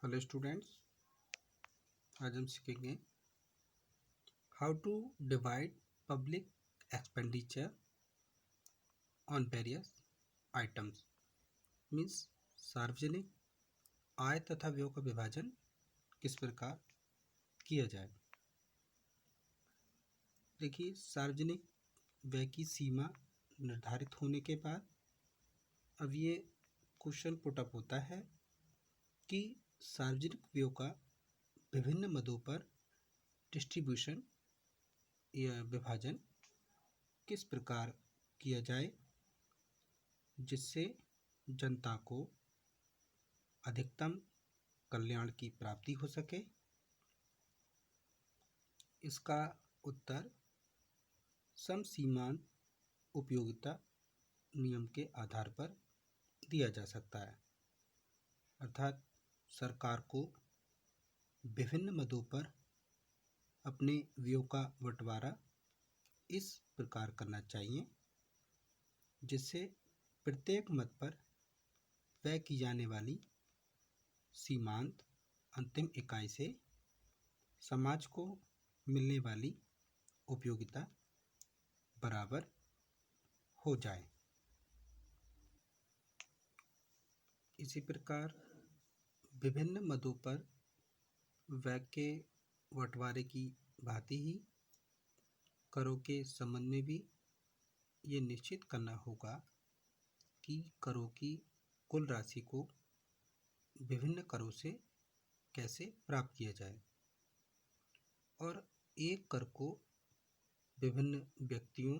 Hello students, आज हम सीखेंगे how to divide public expenditure on various items. Means सार्वजनिक आय तथा व्यय का विभाजन किस प्रकार किया जाए। देखिए, सार्वजनिक व्यय की सीमा निर्धारित होने के बाद अब ये क्वेश्चन पुटअप होता है कि सार्वजनिक व्यय का विभिन्न मदों पर डिस्ट्रीब्यूशन या विभाजन किस प्रकार किया जाए जिससे जनता को अधिकतम कल्याण की प्राप्ति हो सके। इसका उत्तर समसीमांत उपयोगिता नियम के आधार पर दिया जा सकता है। अर्थात सरकार को विभिन्न मदों पर अपने व्ययों का बंटवारा इस प्रकार करना चाहिए जिससे प्रत्येक मद पर व्यय की जाने वाली सीमांत अंतिम इकाई से समाज को मिलने वाली उपयोगिता बराबर हो जाए। इसी प्रकार विभिन्न मदों पर व्यय के बंटवारे की भांति ही करों के संबंध में भी ये निश्चित करना होगा कि करों की कुल राशि को विभिन्न करों से कैसे प्राप्त किया जाए और एक कर को विभिन्न व्यक्तियों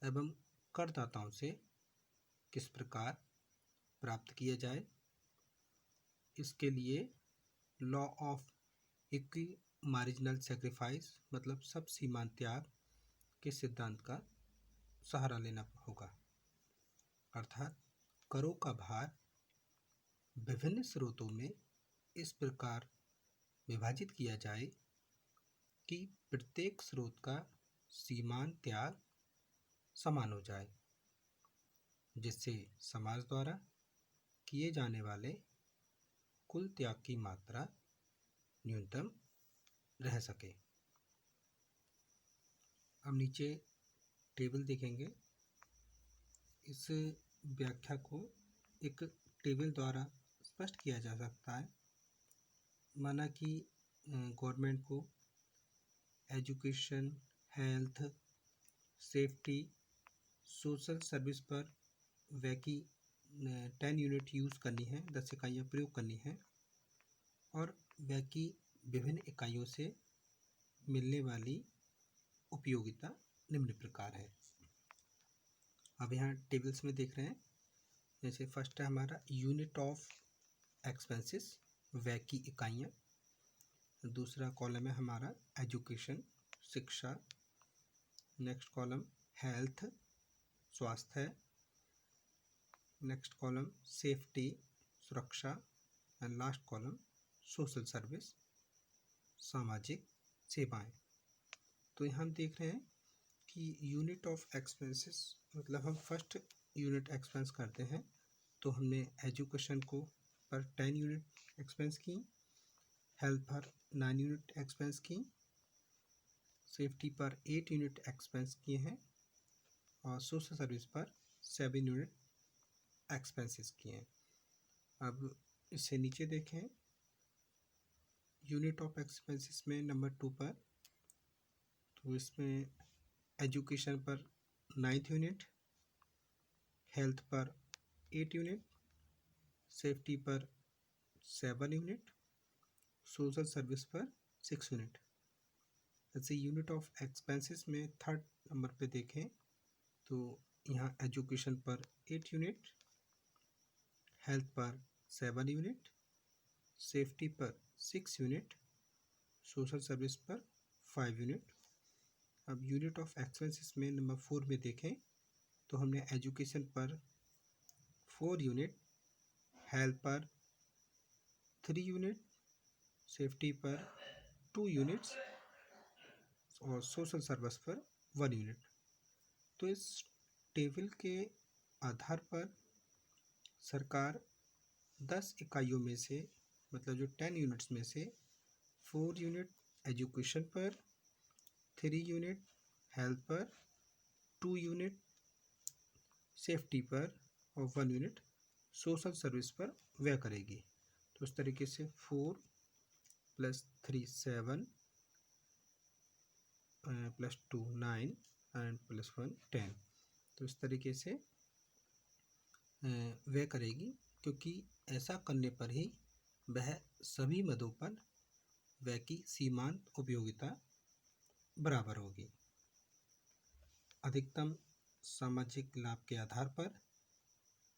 एवं करदाताओं से किस प्रकार प्राप्त किया जाए। इसके लिए law of equi marginal sacrifice मतलब सब सीमांत त्याग के सिद्धांत का सहारा लेना होगा। अर्थात करों का भार विभिन्न स्रोतों में इस प्रकार विभाजित किया जाए कि प्रत्येक स्रोत का सीमांत त्याग समान हो जाए, जिससे समाज द्वारा किए जाने वाले कुल त्याग की मात्रा न्यूनतम रह सके। अब नीचे टेबल देखेंगे। इस व्याख्या को एक टेबल द्वारा स्पष्ट किया जा सकता है। माना कि गवर्नमेंट को education, health, safety, social service पर व्यय की 10 यूनिट यूज़ करनी है, 10 इकाइयाँ प्रयोग करनी है और व्यय की विभिन्न इकाइयों से मिलने वाली उपयोगिता निम्न प्रकार है। अब यहाँ टेबल्स में देख रहे हैं, जैसे फर्स्ट है हमारा यूनिट ऑफ एक्सपेंसेस, व्यय की इकाइयाँ। दूसरा कॉलम है हमारा एजुकेशन, शिक्षा। नेक्स्ट कॉलम हेल्थ, स्वास्थ्य है। नेक्स्ट कॉलम सेफ्टी, सुरक्षा। And last column social service, सामाजिक सेवाएं। तो यहाँ हम देख रहे हैं कि यूनिट ऑफ एक्सपेंसेस मतलब हम फर्स्ट यूनिट एक्सपेंस करते हैं तो हमने एजुकेशन को पर 10 यूनिट एक्सपेंस की, हेल्थ पर 9 यूनिट एक्सपेंस की, सेफ्टी पर 8 यूनिट एक्सपेंस किए हैं और सोशल सर्विस पर 7 यूनिट एक्सपेंसेस किए हैं। अब इससे नीचे देखें, यूनिट ऑफ एक्सपेंसेस में नंबर 2 पर, तो इसमें एजुकेशन पर 9th यूनिट, हेल्थ पर 8 यूनिट, सेफ्टी पर 7 यूनिट, सोशल सर्विस पर 6 यूनिट। ऐसे यूनिट ऑफ एक्सपेंसेस में थर्ड नंबर पे देखें तो यहाँ एजुकेशन पर 8 यूनिट, हेल्थ पर 7 यूनिट, सेफ्टी पर 6 यूनिट, सोशल सर्विस पर 5 यूनिट। अब यूनिट ऑफ एक्सपेंसेस में नंबर 4 में देखें तो हमने एजुकेशन पर 4 यूनिट, हेल्थ पर 3 यूनिट, सेफ्टी पर 2 यूनिट्स और सोशल सर्विस पर 1 यूनिट। तो इस टेबल के आधार पर सरकार 10 इकाइयों में से मतलब जो 10 यूनिट्स में से 4 यूनिट एजुकेशन पर, 3 यूनिट हेल्थ पर, 2 यूनिट सेफ्टी पर और 1 यूनिट सोशल सर्विस पर व्यय करेगी। तो इस तरीके से 4 + 3 7 + 2 9 एंड +1 10। तो इस तरीके से व्यय करेगी, क्योंकि ऐसा करने पर ही वह सभी मदों पर व्यय की सीमांत उपयोगिता बराबर होगी। अधिकतम सामाजिक लाभ के आधार पर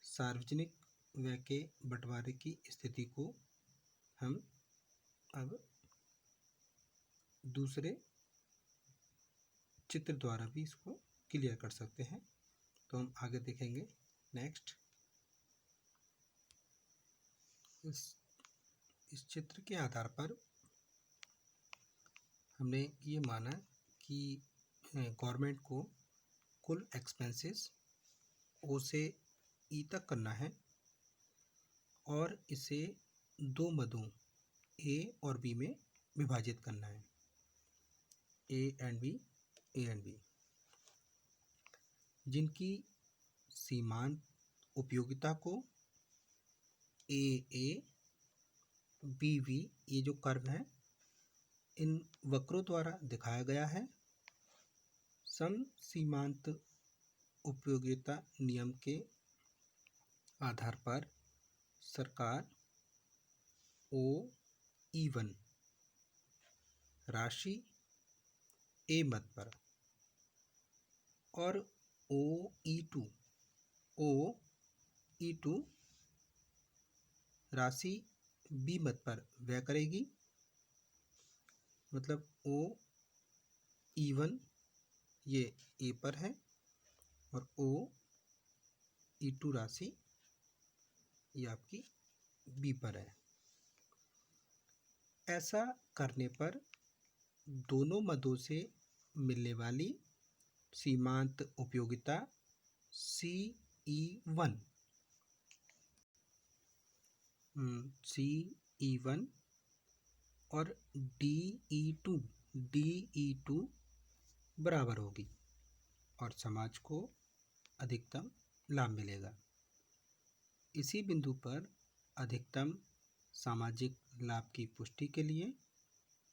सार्वजनिक व्यय के बंटवारे की स्थिति को हम अब दूसरे चित्र द्वारा भी इसको क्लियर कर सकते हैं। तो हम आगे देखेंगे। नेक्स्ट, इस चित्र के आधार पर हमने ये माना कि गवर्नमेंट को कुल एक्सपेंसेस ओ से ई तक करना है और इसे 2 मदों ए और बी में विभाजित करना है, ए एंड बी, जिनकी सीमांत उपयोगिता को ए बी, ये जो कर्व है इन वक्रों द्वारा दिखाया गया है। सम सीमांत उपयोगिता नियम के आधार पर सरकार OE1 राशि ए मद पर और OE2 राशि बी मद पर व्यय करेगी। मतलब OE1 ये ए पर है और OE2 राशि ये आपकी बी पर है। ऐसा करने पर दोनों मदों से मिलने वाली सीमांत उपयोगिता CE1 और DE2 बराबर होगी और समाज को अधिकतम लाभ मिलेगा। इसी बिंदु पर अधिकतम सामाजिक लाभ की पुष्टि के लिए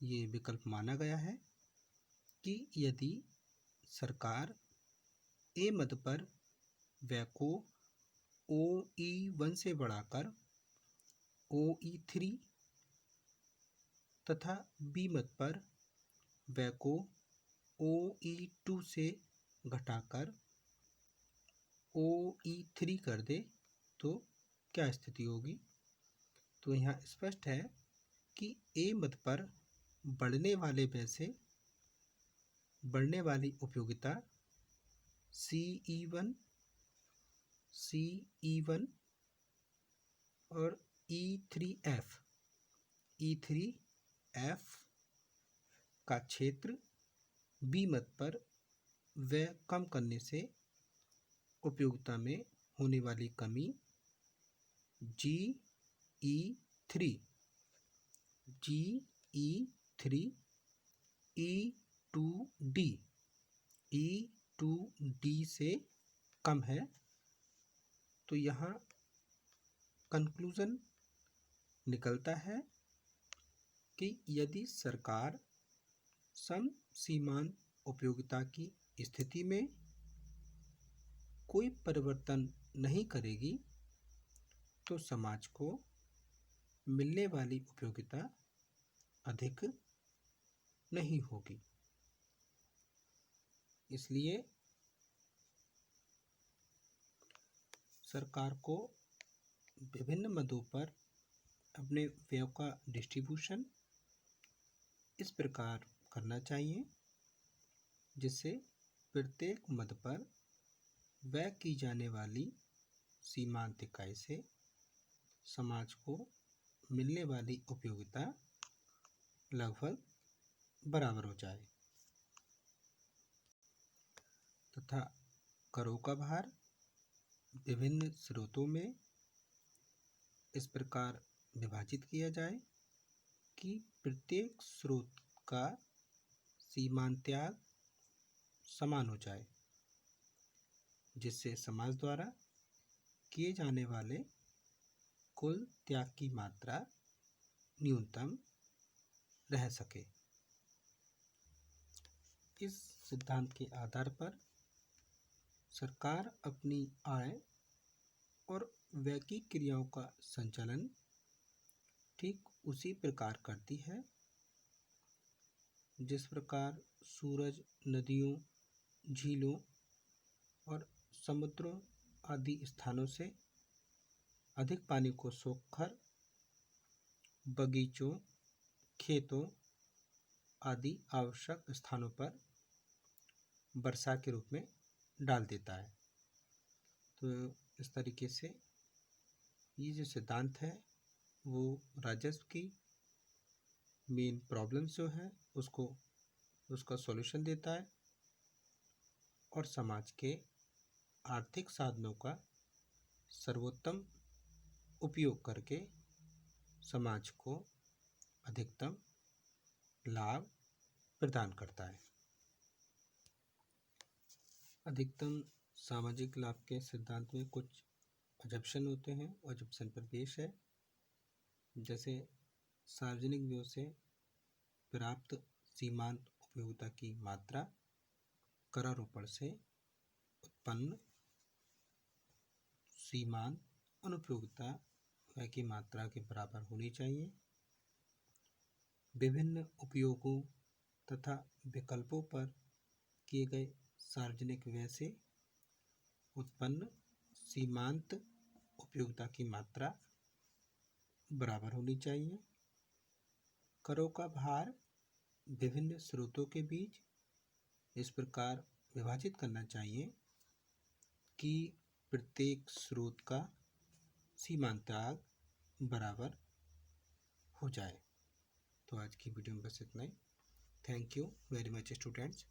ये विकल्प माना गया है कि यदि सरकार ए मद पर व्यय को OE1 से बढ़ाकर OE3 तथा बी मद पर व्यय को OE2 से घटाकर OE3 कर दे तो क्या स्थिति होगी। तो यहाँ स्पष्ट है कि ए मद पर बढ़ने वाले व्यय से बढ़ने वाली उपयोगिता CE1 और E3F का क्षेत्र बी मद पर व्यय कम करने से उपयोगिता में होने वाली कमी GE3 E2D से कम है। तो यहाँ कंक्लूजन निकलता है कि यदि सरकार सम सीमांत उपयोगिता की स्थिति में कोई परिवर्तन नहीं करेगी तो समाज को मिलने वाली उपयोगिता अधिक नहीं होगी। इसलिए सरकार को विभिन्न मदों पर अपने व्यय का डिस्ट्रीब्यूशन इस प्रकार करना चाहिए जिससे प्रत्येक मद पर व्यय की जाने वाली सीमांत इकाई से समाज को मिलने वाली उपयोगिता लगभग बराबर हो जाए तथा करों का भार विभिन्न स्रोतों में इस प्रकार विभाजित किया जाए कि प्रत्येक स्रोत का सीमांत्याग समान हो जाए, जिससे समाज द्वारा किए जाने वाले कुल त्याग की मात्रा न्यूनतम रह सके। इस सिद्धांत के आधार पर सरकार अपनी आय और व्यय की क्रियाओं का संचालन ठीक उसी प्रकार करती है जिस प्रकार सूरज नदियों, झीलों और समुद्रों आदि स्थानों से अधिक पानी को सोखकर बगीचों, खेतों आदि आवश्यक स्थानों पर वर्षा के रूप में डाल देता है। तो इस तरीके से ये जो सिद्धांत है वो राजस्व की मेन प्रॉब्लम्स जो है उसका सॉल्यूशन देता है और समाज के आर्थिक साधनों का सर्वोत्तम उपयोग करके समाज को अधिकतम लाभ प्रदान करता है। अधिकतम सामाजिक लाभ के सिद्धांत में कुछ अजम्पशन होते हैं, अजम्पशन पर पेश है। जैसे सार्वजनिक व्यय से प्राप्त सीमांत उपयोगिता की मात्रा करारोपण से उत्पन्न सीमांत अनुपयोगिता व्यय की मात्रा के बराबर होनी चाहिए। विभिन्न उपयोगों तथा विकल्पों पर किए गए सार्वजनिक व्यय से उत्पन्न सीमांत उपयोगिता की मात्रा बराबर होनी चाहिए। करों का भार विभिन्न स्रोतों के बीच इस प्रकार विभाजित करना चाहिए कि प्रत्येक स्रोत का सीमांताग बराबर हो जाए। तो आज की वीडियो में बस इतना ही। Thank you very much students.